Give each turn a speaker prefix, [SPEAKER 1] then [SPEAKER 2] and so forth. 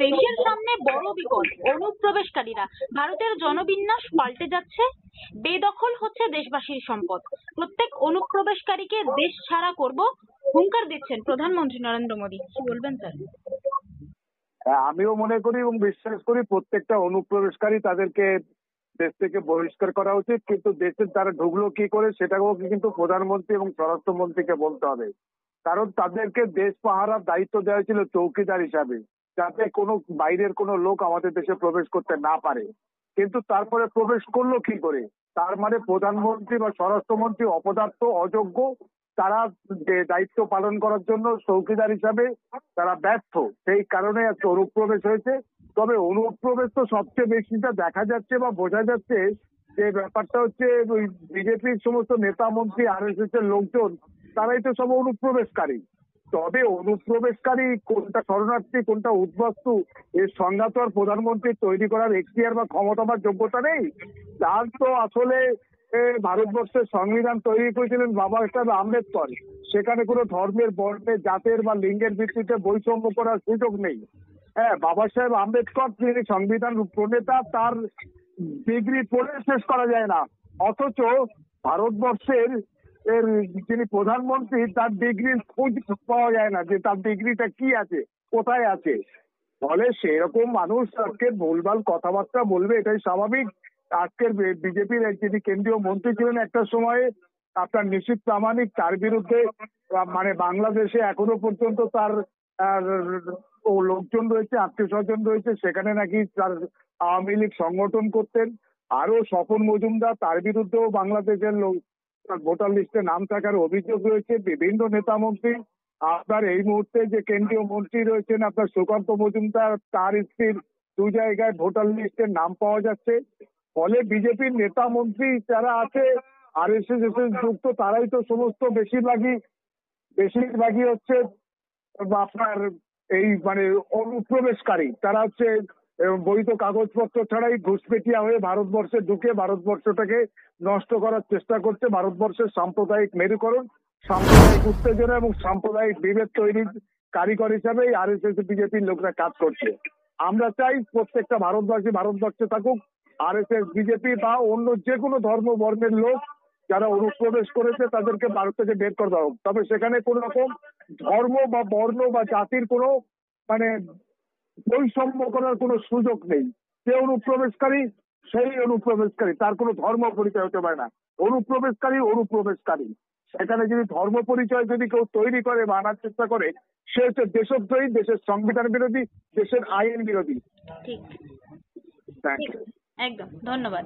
[SPEAKER 1] দেশের সামনে বড় বিপদ, অনুপ্রবেশকারীরা। ভারতের জনবিন্যাস পাল্টে যাচ্ছে, বেদখল হচ্ছে দেশবাসীর সম্পদ। প্রত্যেক অনুপ্রবেশকারীকে দেশ ছাড়া করব হুঙ্কার দিচ্ছেন প্রধানমন্ত্রী নরেন্দ্র মোদী। কি বলবেন স্যার?
[SPEAKER 2] আমিও মনে করি এবং বিশ্বাস করি প্রত্যেকটা অনুপ্রবেশকারী তাদেরকে দেশ থেকে বহিষ্কার করা উচিত, কিন্তু দেশে তারা ঢুকলো কি করে সেটাকেও কিন্তু প্রধানমন্ত্রী এবং স্বরাষ্ট্রমন্ত্রীকে বলতে হবে। কারণ তাদেরকে দেশ পাহারার দায়িত্ব দেওয়া হয়েছিল চৌকিদার হিসাবে, যাতে কোনো বাইরের কোনো লোক আমাদের দেশে প্রবেশ করতে না পারে। কিন্তু তারপরে প্রবেশ করলো কি করে? তার মানে প্রধানমন্ত্রী বা স্বরাষ্ট্রমন্ত্রী অপদার্থ, অযোগ্য। তারা যে দায়িত্ব পালন করার জন্য চৌকিদার হিসাবে তারা ব্যর্থ, সেই কারণে একটা অনুপ্রবেশ হয়েছে। তবে অনুপ্রবেশ তো সবচেয়ে বেশিটা দেখা যাচ্ছে বা বোঝা যাচ্ছে যে ব্যাপারটা হচ্ছে ওই বিজেপির সমস্ত নেতা মন্ত্রী আরএসএস এর লোকজন, তারাই তো সব অনুপ্রবেশকারী। তবে অনুপ্রবেশকারী কোনটা শরণার্থী কোনটা উদ্বাস্তু এর সংজ্ঞা তো আর প্রধানমন্ত্রী তৈরি করার এখতিয়ার বা ক্ষমতা বা যোগ্যতা নেই। তার তো আসলে ভারতবর্ষের সংবিধান তৈরি করেছিলেন বাবা সাহেব আম্বেদকর। সেখানে কোনো ধর্মের, বর্ণের, জাতের বা লিঙ্গের ভিত্তিতে বৈষম্য করার সুযোগ নেই। হ্যাঁ, বাবা সাহেব আম্বেদকর তিনি সংবিধান প্রণেতা, তার ডিগ্রি পড়ে শেষ করা যায় না। অথচ ভারতবর্ষের যিনি প্রধানমন্ত্রী তার ডিগ্রির খোঁজ পাওয়া যায় না, যে তার ডিগ্রিটা কি আছে, কোথায় আছে। ফলে সেরকম মানুষ আজকে ভুলভাল কথাবার্তা বলবে, এটাই স্বাভাবিক। আজকের বিজেপির যিনি কেন্দ্রীয় মন্ত্রী ছিলেন একটা সময়ে, আপনার নিশীথ প্রামাণিক, তার বিরুদ্ধে মানে বাংলাদেশে এখনো পর্যন্ত তার লোকজন রয়েছে, আত্মীয় স্বজন রয়েছে, সেখানে নাকি তার আওয়ামী লীগ সংগঠন করতেন। আরো স্বপন মজুমদার, তার বিরুদ্ধেও বাংলাদেশের ভোটার লিস্টে নাম থাকার অভিযোগ রয়েছে। বিভিন্ন নেতা মন্ত্রী, আপনার এই মুহূর্তে যে কেন্দ্রীয় মন্ত্রী রয়েছেন আপনার সুকান্ত মজুমদার, তার স্ত্রীর 2 জায়গায় ভোটার লিস্টে নাম পাওয়া যাচ্ছে। ফলে বিজেপির নেতা মন্ত্রী যারা আছে আরএসএস যুক্ত, তারাই তো সমস্ত বেশিরভাগই হচ্ছে আপনার এই মানে অনুপ্রবেশকারী। তারা হচ্ছে বৈধ কাগজপত্র ছাড়াই ঘুষপেটিয়া হয়ে ভারতবর্ষে ঢুকে ভারতবর্ষটাকে নষ্ট করার চেষ্টা করছে। ভারতবর্ষের সাম্প্রদায়িক মেরুকরণ, সাম্প্রদায়িক উত্তেজনা এবং সাম্প্রদায়িক বিভেদ তৈরির কারিগর হিসাবে আরএসএস বিজেপির লোকরা কাজ করছে। আমরা চাই প্রত্যেকটা ভারতবাসী ভারতবর্ষে থাকুক। আরএসএস, বিজেপি বা অন্য যে কোনো ধর্ম বর্ণের লোক যারা অনুপ্রবেশ করেছে তাদেরকে ভারত থেকে বের করে দেওয়া হোক। তবে সেখানে কোন রকম ধর্ম বা বর্ণ বা জাতির কোনো মানে বৈষম্য করার কোনো সুযোগ নেই। যে অনুপ্রবেশকারী সেই অনুপ্রবেশকারী, তার কোনো ধর্ম পরিচয় হতে পারে না। অনুপ্রবেশকারী। সেখানে যদি ধর্ম পরিচয় যদি কেউ তৈরি করে বা আনার চেষ্টা করে, সে হচ্ছে দেশদ্রোহী, দেশের সংবিধান বিরোধী, দেশের আইন বিরোধী।
[SPEAKER 1] ঠিক,
[SPEAKER 2] থ্যাংক ইউ।
[SPEAKER 1] একদম ধন্যবাদ।